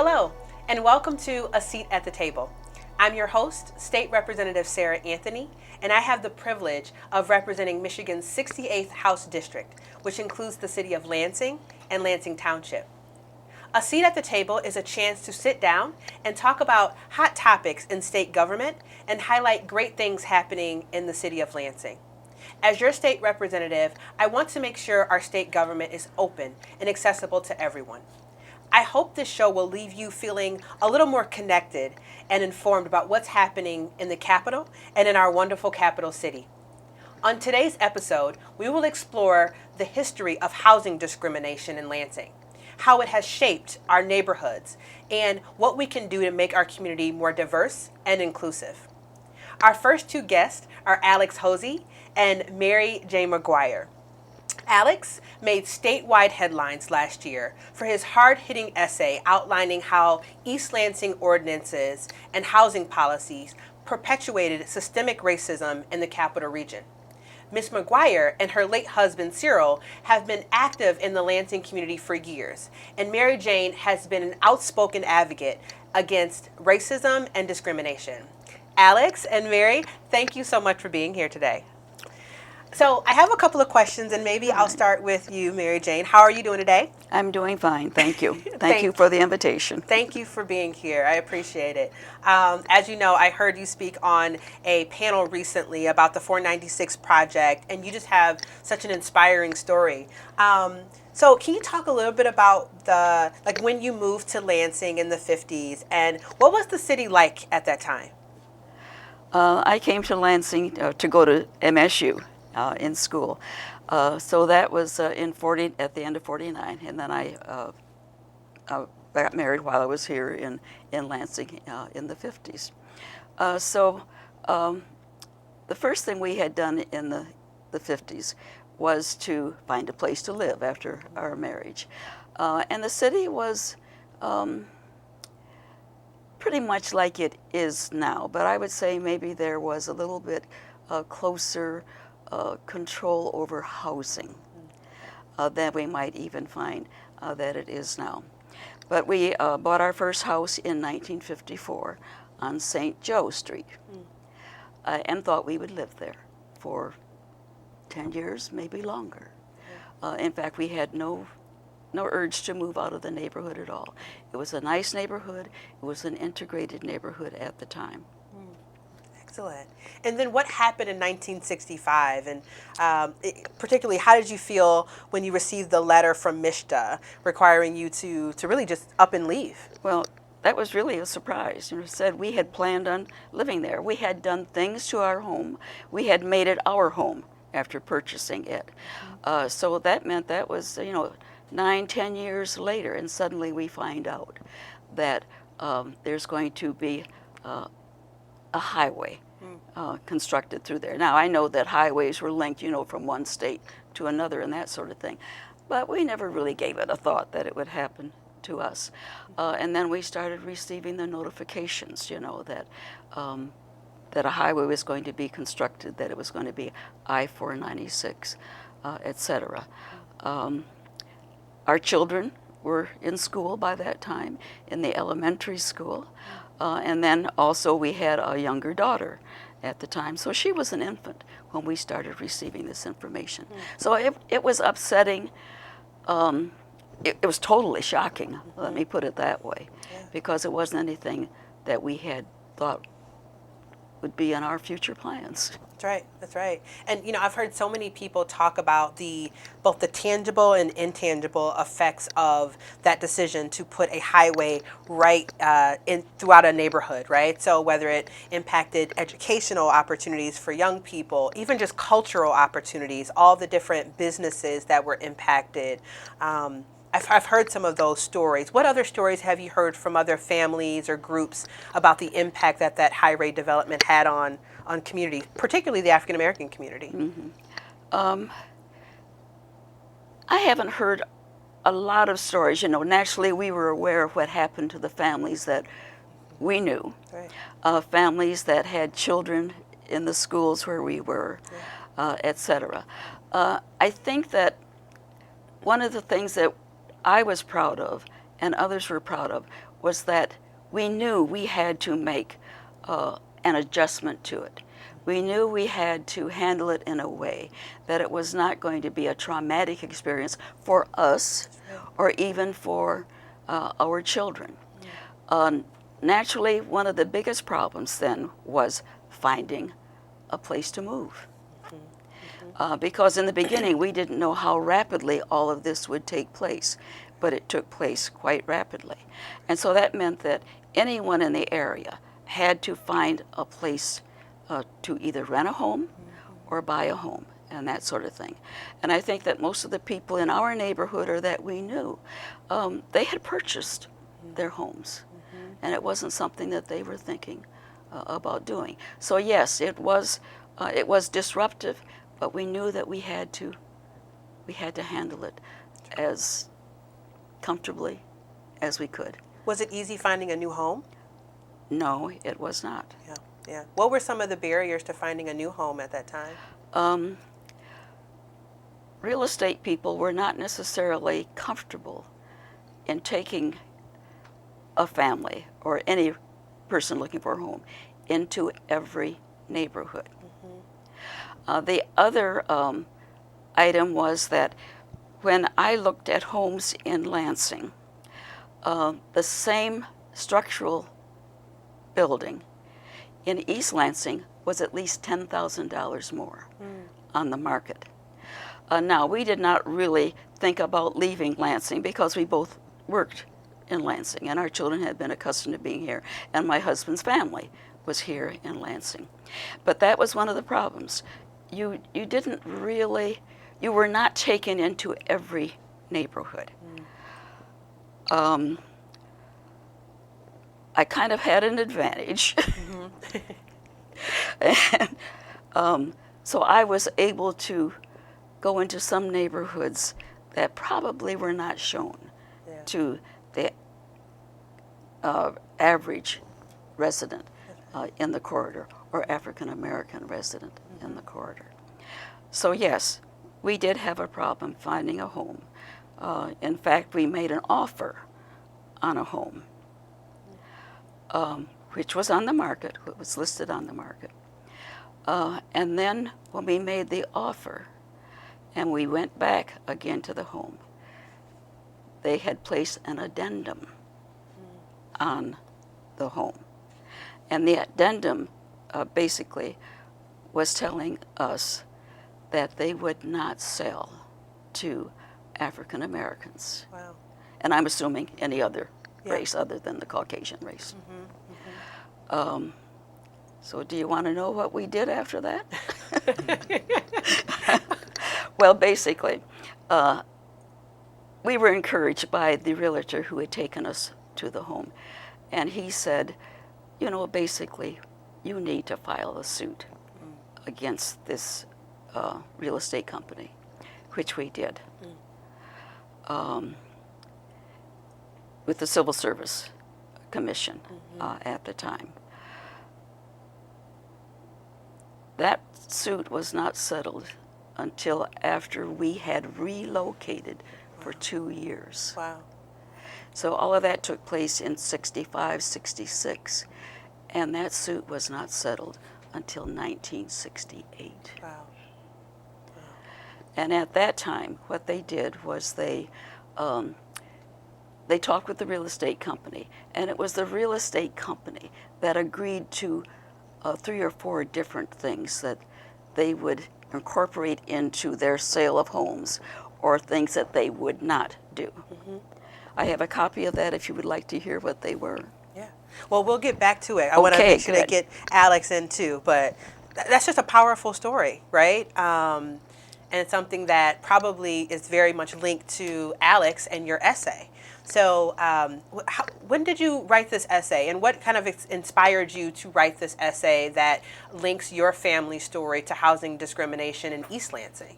Hello, and welcome to A Seat at the Table. I'm your host, State Representative Sarah Anthony, and I have the privilege of representing Michigan's 68th House District, which includes the city of Lansing and Lansing Township. A Seat at the Table is a chance to sit down and talk about hot topics in state government and highlight great things happening in the city of Lansing. As your state representative, I want to make sure our state government is open and accessible to everyone. I hope this show will leave you feeling a little more connected and informed about what's happening in the capital and in our wonderful capital city. On today's episode, we will explore the history of housing discrimination in Lansing, how it has shaped our neighborhoods, and what we can do to make our community more diverse and inclusive. Our first two guests are Alex Hosey and Mary Jane McGuire. Alex made statewide headlines last year for his hard-hitting essay outlining how East Lansing ordinances and housing policies perpetuated systemic racism in the capital region. Ms. McGuire and her late husband Cyril have been active in the Lansing community for years, and Mary Jane has been an outspoken advocate against racism and discrimination. Alex and Mary, thank you so much for being here today. So I have a couple of questions, and maybe I'll start with you, Mary Jane. How are you doing today? I'm doing fine, thank you. Thank you for the invitation. Thank you for being here. I appreciate it. As you know, I heard you speak on a panel recently about the 496 project, and you just have such an inspiring story. So can you talk a little bit about when you moved to Lansing in the 50s, and what was the city like at that time? I came to Lansing to go to MSU. In school. So that was at the end of 49, and then I got married while I was here in Lansing in the 50s. The first thing we had done in the 50s was to find a place to live after our marriage. And the city was pretty much like it is now, but I would say maybe there was a little bit closer control over housing than we might even find that it is now. But we bought our first house in 1954 on St. Joe Street and thought we would live there for 10 years, maybe longer. In fact, we had no urge to move out of the neighborhood at all. It was a nice neighborhood. It was an integrated neighborhood at the time. Excellent. And then what happened in 1965? And particularly, how did you feel when you received the letter from MISHDA requiring you to really just up and leave? Well, that was really a surprise. You know, said we had planned on living there. We had done things to our home. We had made it our home after purchasing it. So that meant that was, 9-10 years later, and suddenly we find out that there's going to be a highway constructed through there. Now, I know that highways were linked, from one state to another and that sort of thing, but we never really gave it a thought that it would happen to us. And then we started receiving the notifications, that a highway was going to be constructed, that it was going to be I-496, etc. Our children were in school by that time, in the elementary school. And then also we had a younger daughter at the time. So she was an infant when we started receiving this information. So it was upsetting. It was totally shocking, let me put it that way, because it wasn't anything that we had thought would be in our future plans. That's right. And I've heard so many people talk about both the tangible and intangible effects of that decision to put a highway right throughout a neighborhood, right? So whether it impacted educational opportunities for young people, even just cultural opportunities, all the different businesses that were impacted. I've heard some of those stories. What other stories have you heard from other families or groups about the impact that highway development had on communities, particularly the African American community? Mm-hmm. I haven't heard a lot of stories. Naturally we were aware of what happened to the families that we knew, families that had children in the schools where we were, etc. I think that one of the things that I was proud of and others were proud of, was that we knew we had to make an adjustment to it. We knew we had to handle it in a way that it was not going to be a traumatic experience for us or even for our children. Naturally, one of the biggest problems then was finding a place to move. Because in the beginning, we didn't know how rapidly all of this would take place, but it took place quite rapidly. And so that meant that anyone in the area had to find a place to either rent a home or buy a home and that sort of thing. And I think that most of the people in our neighborhood or that we knew, they had purchased their homes. And it wasn't something that they were thinking about doing. So yes, it was disruptive, but we knew that we had to handle it as comfortably as we could. Was it easy finding a new home? No, it was not. Yeah, yeah. What were some of the barriers to finding a new home at that time? Real estate people were not necessarily comfortable in taking a family or any person looking for a home into every neighborhood. The other item was that when I looked at homes in Lansing, the same structural building in East Lansing was at least $10,000 more on the market. Now, we did not really think about leaving Lansing because we both worked in Lansing, and our children had been accustomed to being here, and my husband's family was here in Lansing. But that was one of the problems. You were not taken into every neighborhood. I kind of had an advantage. And, so I was able to go into some neighborhoods that probably were not shown to the average resident in the corridor or African American resident in the corridor. So yes, we did have a problem finding a home. In fact, we made an offer on a home, which was on the market, it was listed on the market. And then when we made the offer and we went back again to the home, they had placed an addendum on the home. And the addendum basically was telling us that they would not sell to African Americans. Wow. And I'm assuming any other race other than the Caucasian race. So do you want to know what we did after that? Well, basically, we were encouraged by the realtor who had taken us to the home. And he said, you know, basically, you need to file a suit against this real estate company, which we did, with the Civil Service Commission at the time. That suit was not settled until after we had relocated for 2 years. Wow. So all of that took place in 65, 66, and that suit was not settled until 1968. Wow. And at that time, what they did was they talked with the real estate company, and it was the real estate company that agreed to 3 or 4 different things that they would incorporate into their sale of homes, or things that they would not do. I have a copy of that if you would like to hear what they were. Yeah. Well, we'll get back to it. I want to make sure to get Alex in too, but that's just a powerful story, right? And it's something that probably is very much linked to Alex and your essay. So when did you write this essay, and what kind of inspired you to write this essay that links your family story to housing discrimination in East Lansing?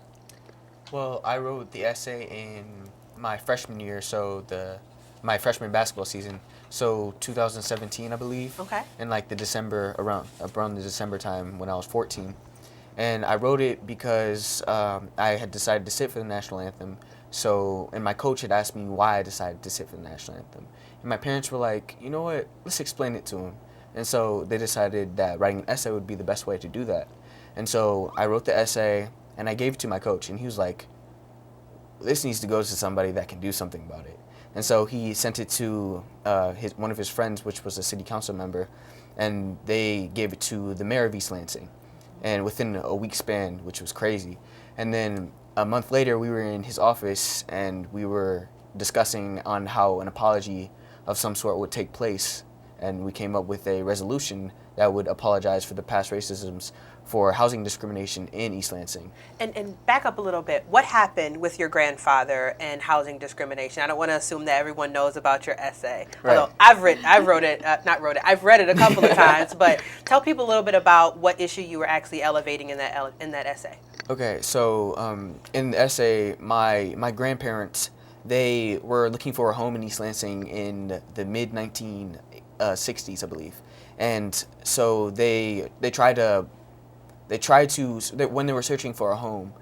Well, I wrote the essay in my freshman year, so my freshman basketball season, so 2017, I believe. Okay. In like the December, around the December time when I was 14. And I wrote it because I had decided to sit for the national anthem So, and my coach had asked me why I decided to sit for the national anthem. And my parents were like, you know what, let's explain it to him. And so they decided that writing an essay would be the best way to do that. And so I wrote the essay and I gave it to my coach, and he was like, this needs to go to somebody that can do something about it. And so he sent it to one of his friends, which was a city council member, and they gave it to the mayor of East Lansing. And within a week span, which was crazy. And then a month later, we were in his office and we were discussing on how an apology of some sort would take place. And we came up with a resolution that would apologize for the past racisms for housing discrimination in East Lansing. And back up a little bit. What happened with your grandfather and housing discrimination? I don't want to assume that everyone knows about your essay. Right. Although I've read it a couple of times. But tell people a little bit about what issue you were actually elevating in that essay. Okay, so in the essay, my grandparents, they were looking for a home in East Lansing in the mid 1960s, I believe, and so they tried to when they were searching for a home,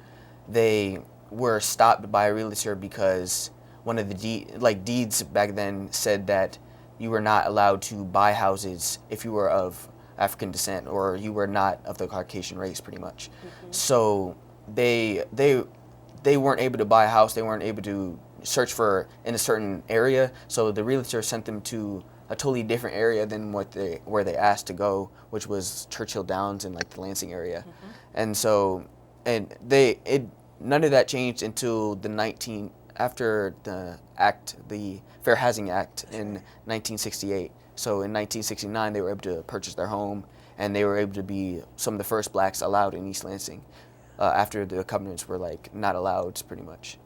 they were stopped by a realtor because one of the deeds back then said that you were not allowed to buy houses if you were of African descent or you were not of the Caucasian race, pretty much. Mm-hmm. So they weren't able to buy a house. They weren't able to search for in a certain area. So the realtor sent them to a totally different area than where they asked to go, which was Churchill Downs in like the Lansing area. Mm-hmm. And so none of that changed until after the Fair Housing Act in 1968. So in 1969 they were able to purchase their home, and they were able to be some of the first blacks allowed in East Lansing after the covenants were like not allowed, pretty much.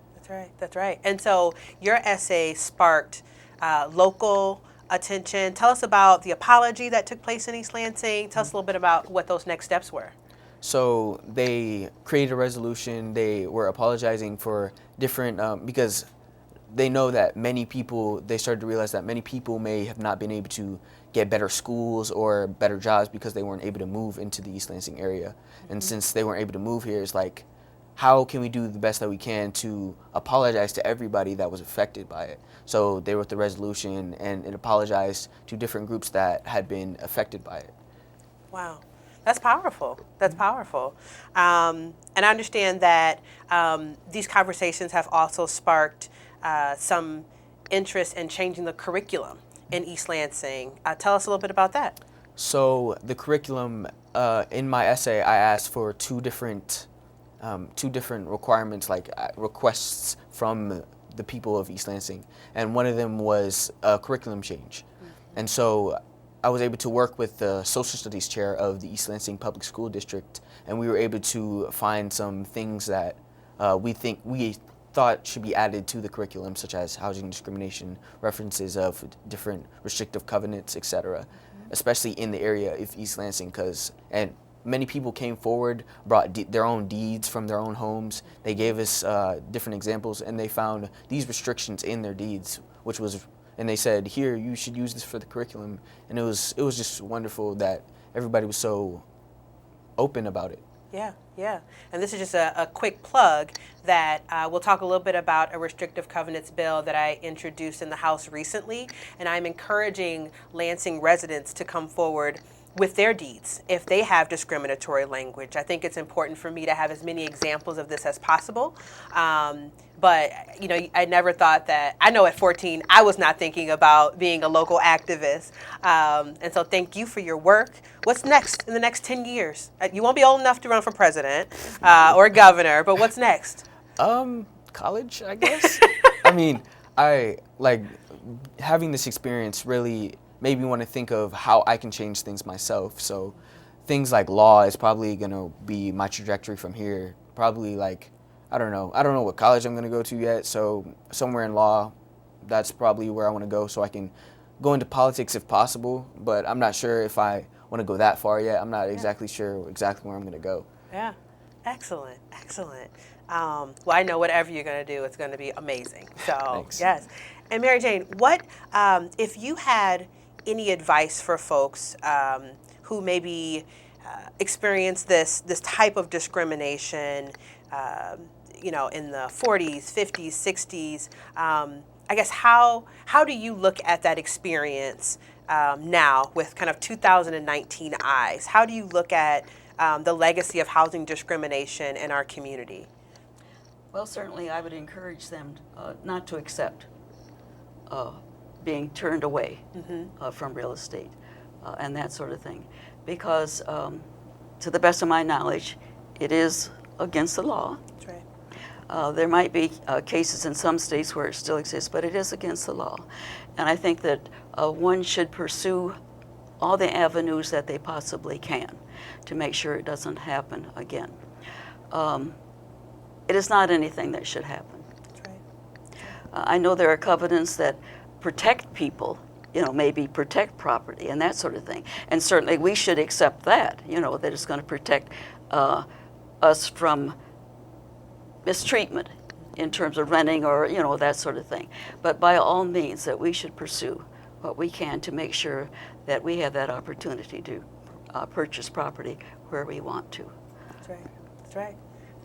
That's right. And so your essay sparked local attention. Tell us about the apology that took place in East Lansing. Tell us a little bit about what those next steps were. So they created a resolution. They were apologizing for different, because they know that they started to realize that many people may have not been able to get better schools or better jobs because they weren't able to move into the East Lansing area. Mm-hmm. And since they weren't able to move here, it's like, how can we do the best that we can to apologize to everybody that was affected by it? So they wrote the resolution, and it apologized to different groups that had been affected by it. Wow. That's powerful. That's powerful. And I understand that these conversations have also sparked some interest in changing the curriculum in East Lansing. Tell us a little bit about that. So the curriculum, in my essay, I asked for two different requirements, like requests from the people of East Lansing, and one of them was a curriculum change. Mm-hmm. And so I was able to work with the social studies chair of the East Lansing Public School District, and we were able to find some things that we thought should be added to the curriculum, such as housing discrimination, references of different restrictive covenants, etc., mm-hmm. especially in the area of East Lansing, and many people came forward, brought their own deeds from their own homes. They gave us different examples, and they found these restrictions in their deeds, and they said, here, you should use this for the curriculum. And it was just wonderful that everybody was so open about it. Yeah. And this is just a quick plug that we'll talk a little bit about a restrictive covenants bill that I introduced in the House recently, and I'm encouraging Lansing residents to come forward with their deeds if they have discriminatory language. I think it's important for me to have as many examples of this as possible. But, I never thought that, I know at 14, I was not thinking about being a local activist. And so thank you for your work. What's next in the next 10 years? You won't be old enough to run for president or governor, but what's next? College, I guess. I mean, having this experience really made me want to think of how I can change things myself. So things like law is probably going to be my trajectory from here. Probably I don't know what college I'm going to go to yet. So somewhere in law, that's probably where I want to go, so I can go into politics if possible. But I'm not sure if I want to go that far yet. I'm not exactly sure where I'm going to go. Yeah. Excellent. Well, I know whatever you're going to do, it's going to be amazing. So, Thanks. Yes. And Mary Jane, what, if you had any advice for folks who maybe experience this type of discrimination, in the 40s, 50s, 60s. I guess how do you look at that experience now with kind of 2019 eyes? How do you look at the legacy of housing discrimination in our community? Well, certainly I would encourage them not to accept being turned away from real estate and that sort of thing, because to the best of my knowledge, it is against the law. That's right. There might be cases in some states where it still exists, but it is against the law. And I think that one should pursue all the avenues that they possibly can to make sure it doesn't happen again. It is not anything that should happen. That's right. I know there are covenants that protect people, maybe protect property and that sort of thing. And certainly we should accept that, that it's going to protect us from mistreatment in terms of renting or, that sort of thing. But by all means, that we should pursue what we can to make sure that we have that opportunity to purchase property where we want to. That's right. That's right.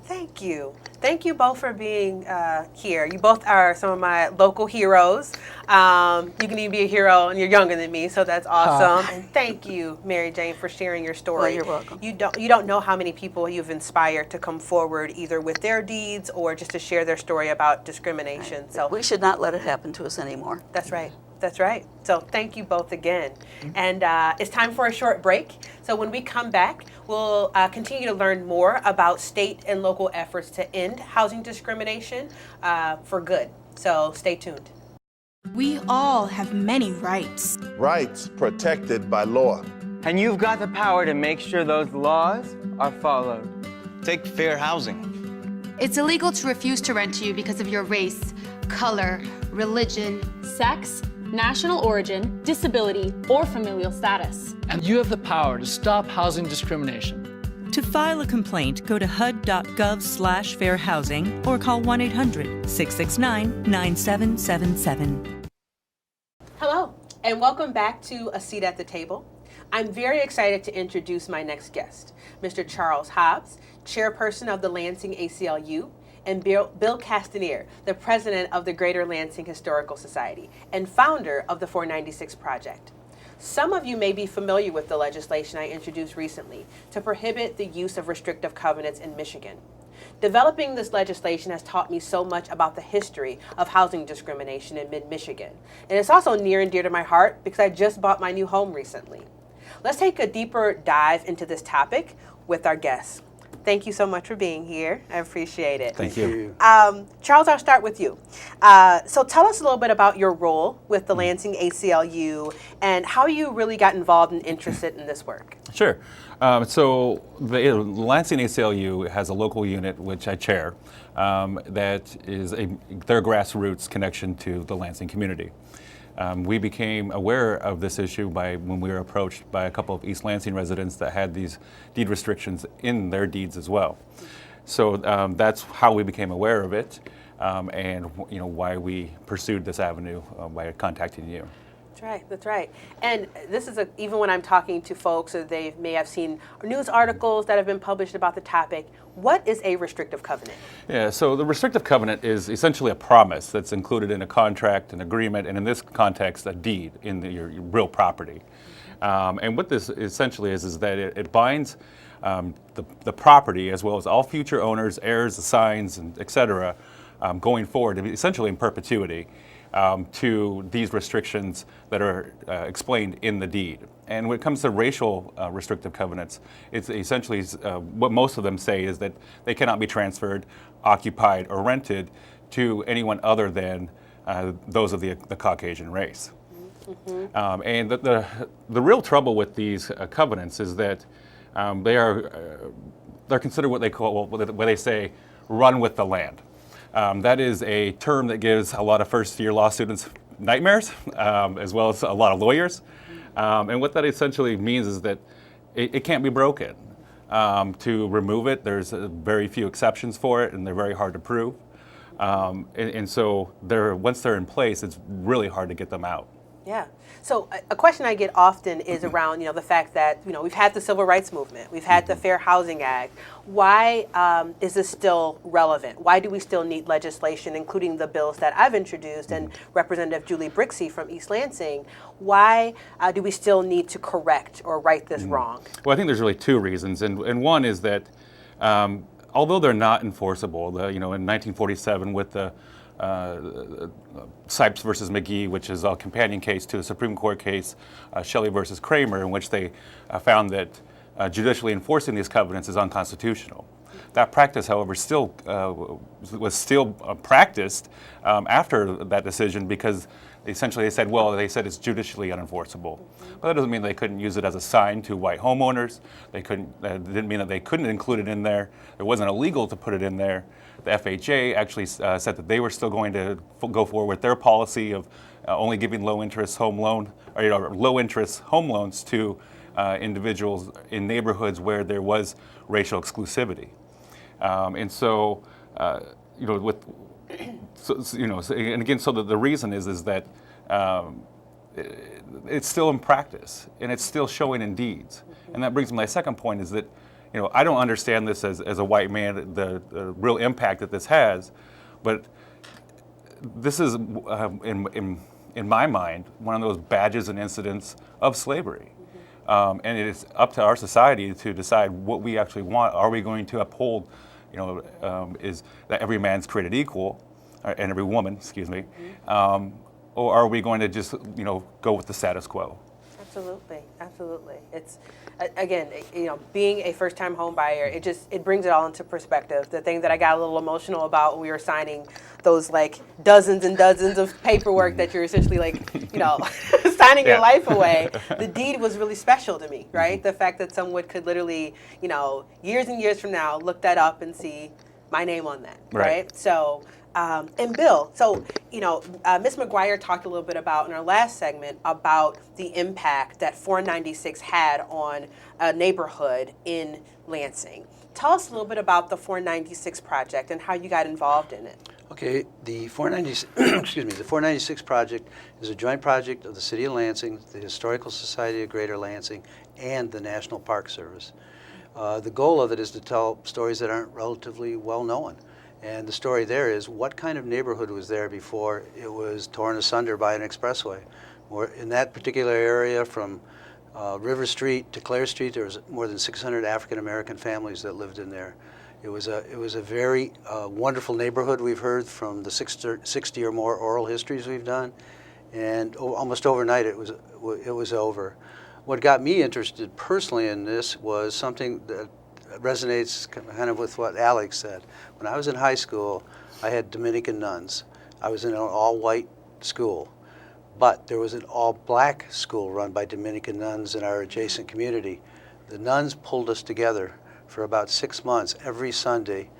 Thank you. Thank you both for being here. You both are some of my local heroes. You can even be a hero and you're younger than me, so that's awesome. And thank you, Mary Jane, for sharing your story. Well, you're welcome. You don't know how many people you've inspired to come forward either with their deeds or just to share their story about discrimination. Right. So we should not let it happen to us anymore. that's right. That's right. So thank you both again. And it's time for a short break. So when we come back, we'll continue to learn more about state and local efforts to end housing discrimination for good. So stay tuned. We all have many rights. Rights protected by law. And you've got the power to make sure those laws are followed. Take fair housing. It's illegal to refuse to rent to you because of your race, color, religion, sex, national origin, disability, or familial status. And you have the power to stop housing discrimination. To file a complaint, go to hud.gov/fairhousing or call 1-800-669-9777. Hello, and welcome back to A Seat at the Table. I'm very excited to introduce my next guest, Mr. Charles Hobbs, chairperson of the Lansing ACLU, and Bill Castanier, the president of the Greater Lansing Historical Society and founder of the 496 Project. Some of you may be familiar with the legislation I introduced recently to prohibit the use of restrictive covenants in Michigan. Developing this legislation has taught me so much about the history of housing discrimination in mid-Michigan. And it's also near and dear to my heart because I just bought my new home recently. Let's take a deeper dive into this topic with our guests. Thank you so much for being here. I appreciate it. Thank you. Charles, I'll start with you. So tell us a little bit about your role with the Lansing ACLU and how you really got involved and interested in this work. Sure. So the Lansing ACLU has a local unit, which I chair, that is their grassroots connection to the Lansing community. We became aware of this issue when we were approached by a couple of East Lansing residents that had these deed restrictions in their deeds as well. So that's how we became aware of it, and why we pursued this avenue by contacting you. That's right. That's right. And this is even when I'm talking to folks, or they may have seen news articles that have been published about the topic. What is a restrictive covenant? Yeah, so the restrictive covenant is essentially a promise that's included in a contract, an agreement, and in this context, a deed in your real property. And what this essentially is that it binds the property as well as all future owners, heirs, assigns, and et cetera, going forward, essentially in perpetuity, to these restrictions that are explained in the deed. And when it comes to racial restrictive covenants, it's essentially what most of them say is that they cannot be transferred, occupied, or rented to anyone other than those of the Caucasian race. Mm-hmm. And the real trouble with these covenants is that they're considered what they say run with the land. That is a term that gives a lot of first-year law students nightmares, as well as a lot of lawyers. And what that essentially means is that it can't be broken. To remove it, there's very few exceptions for it, and they're very hard to prove. And so once they're in place, it's really hard to get them out. Yeah. So a question I get often is around, the fact that, we've had the Civil Rights Movement, we've had the Fair Housing Act. Why is this still relevant? Why do we still need legislation, including the bills that I've introduced and Representative Julie Brixey from East Lansing? Why do we still need to correct or right this wrong? Well, I think there's really two reasons, and one is that although they're not enforceable, in 1947 with the Sipes versus McGee, which is a companion case to a Supreme Court case, Shelley versus Kramer, in which they found that judicially enforcing these covenants is unconstitutional. That practice, however, still was still practiced after that decision because essentially they said it's judicially unenforceable. But that doesn't mean they couldn't use it as a sign to white homeowners. Didn't mean that they couldn't include it in there. It wasn't illegal to put it in there. The FHA actually said that they were still going to go forward with their policy of only giving low-interest home loans to individuals in neighborhoods where there was racial exclusivity. And so, and again, so the reason is that it's still in practice and it's still showing in deeds. And that brings me to my second point is that, I don't understand this as a white man, the real impact that this has, but this is, in my mind, one of those badges and incidents of slavery. And it is up to our society to decide what we actually want. Are we going to uphold, is that every man's created equal, and every woman, excuse me, or are we going to just, go with the status quo? Absolutely, absolutely. It's again, being a first-time home buyer, it brings it all into perspective. The thing that I got a little emotional about when we were signing those dozens and dozens of paperwork that you're essentially signing your life away. The deed was really special to me, right? The fact that someone could literally, years and years from now, look that up and see my name on that, right? So. And Bill, so, Ms. McGuire talked a little bit about in our last segment about the impact that 496 had on a neighborhood in Lansing. Tell us a little bit about the 496 project and how you got involved in it. Okay, the 496 project is a joint project of the City of Lansing, the Historical Society of Greater Lansing, and the National Park Service. The goal of it is to tell stories that aren't relatively well known. And the story there is what kind of neighborhood was there before it was torn asunder by an expressway. In that particular area from River Street to Clare Street, there was more than 600 African American families that lived in there. It was a very wonderful neighborhood. We've heard from the 60 or more oral histories we've done, and almost overnight it was over. What got me interested personally in this was something that resonates kind of with what Alex said. When I was in high school, I had Dominican nuns. I was in an all-white school, but there was an all-black school run by Dominican nuns in our adjacent community. The nuns pulled us together for about 6 months every Sunday,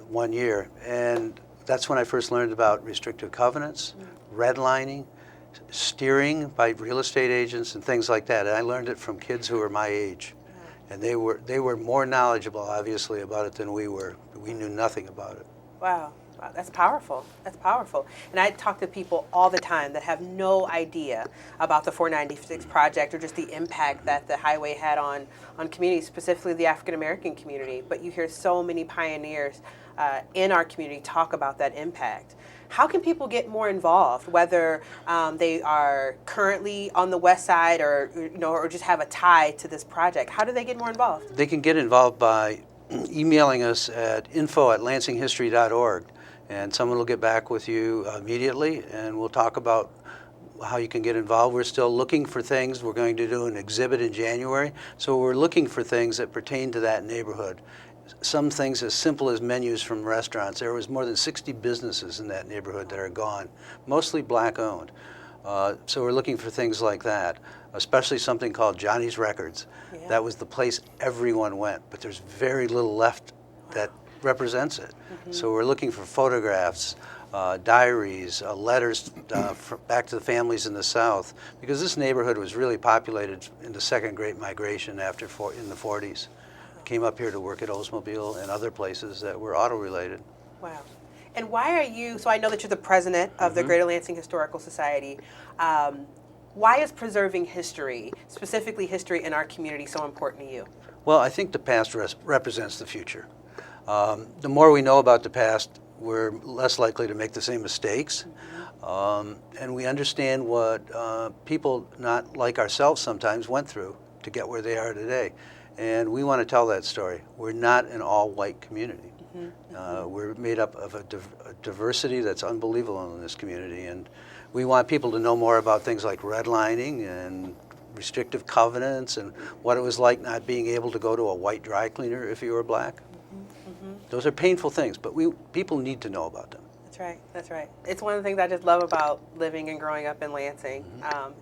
1 year, and that's when I first learned about restrictive covenants, redlining, steering by real estate agents, and things like that. And I learned it from kids who were my age. And they were more knowledgeable, obviously, about it than we were. We knew nothing about it. Wow, that's powerful. That's powerful. And I talk to people all the time that have no idea about the 496 project or just the impact that the highway had on communities, specifically the African American community. But you hear so many pioneers in our community talk about that impact. How can people get more involved, whether they are currently on the west side or just have a tie to this project? How do they get more involved? They can get involved by emailing us at info@lansinghistory.org, and someone will get back with you immediately, and we'll talk about how you can get involved. We're still looking for things. We're going to do an exhibit in January, so we're looking for things that pertain to that neighborhood. Some things as simple as menus from restaurants. There was more than 60 businesses in that neighborhood that are gone, mostly black-owned. So we're looking for things like that, especially something called Johnny's Records. Yeah. That was the place everyone went, but there's very little left that represents it. Mm-hmm. So we're looking for photographs, diaries, letters back to the families in the South, because this neighborhood was really populated in the Second Great Migration in the 40s. Came up here to work at Oldsmobile and other places that were auto-related. Wow. And why are you, so I know that you're the president of the Greater Lansing Historical Society. Why is preserving history, specifically history in our community, so important to you? Well, I think the past represents the future. The more we know about the past, we're less likely to make the same mistakes. And we understand what people not like ourselves sometimes went through to get where they are today. And we want to tell that story. We're not an all-white community. We're made up of a diversity that's unbelievable in this community. And we want people to know more about things like redlining and restrictive covenants and what it was like not being able to go to a white dry cleaner if you were black. Those are painful things, but people need to know about them. That's right, that's right. It's one of the things I just love about living and growing up in Lansing.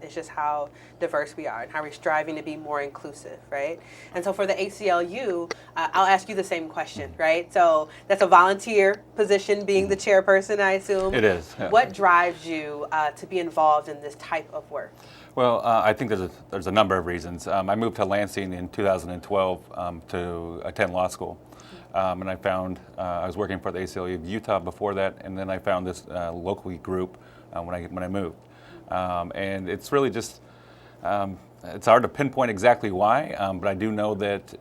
It's just how diverse we are and how we're striving to be more inclusive, right? And so for the ACLU, I'll ask you the same question, right? So that's a volunteer position, being the chairperson, I assume. It is. Yeah. What drives you to be involved in this type of work? Well, I think there's a number of reasons. I moved to Lansing in 2012 to attend law school. And I found, I was working for the ACLU of Utah before that, and then I found this local group when I moved. And it's really just, it's hard to pinpoint exactly why, but I do know that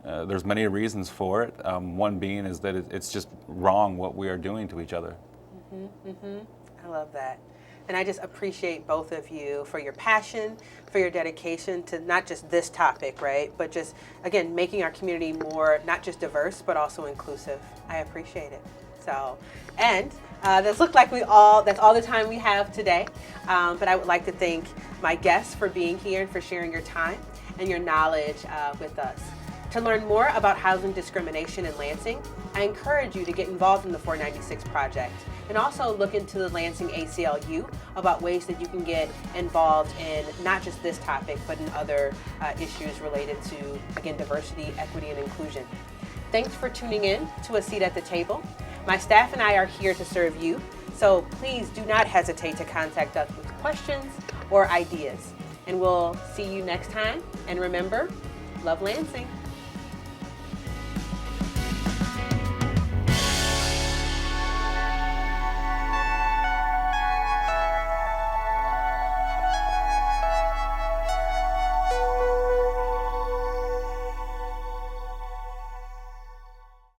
there's many reasons for it. One being is that it's just wrong what we are doing to each other. I love that. And I just appreciate both of you for your passion, for your dedication to not just this topic, right? But just, again, making our community more, not just diverse, but also inclusive. I appreciate it. So, and that's all the time we have today. But I would like to thank my guests for being here and for sharing your time and your knowledge with us. To learn more about housing discrimination in Lansing, I encourage you to get involved in the 496 project and also look into the Lansing ACLU about ways that you can get involved in not just this topic, but in other issues related to, again, diversity, equity, and inclusion. Thanks for tuning in to A Seat at the Table. My staff and I are here to serve you, so please do not hesitate to contact us with questions or ideas. And we'll see you next time. And remember, love Lansing.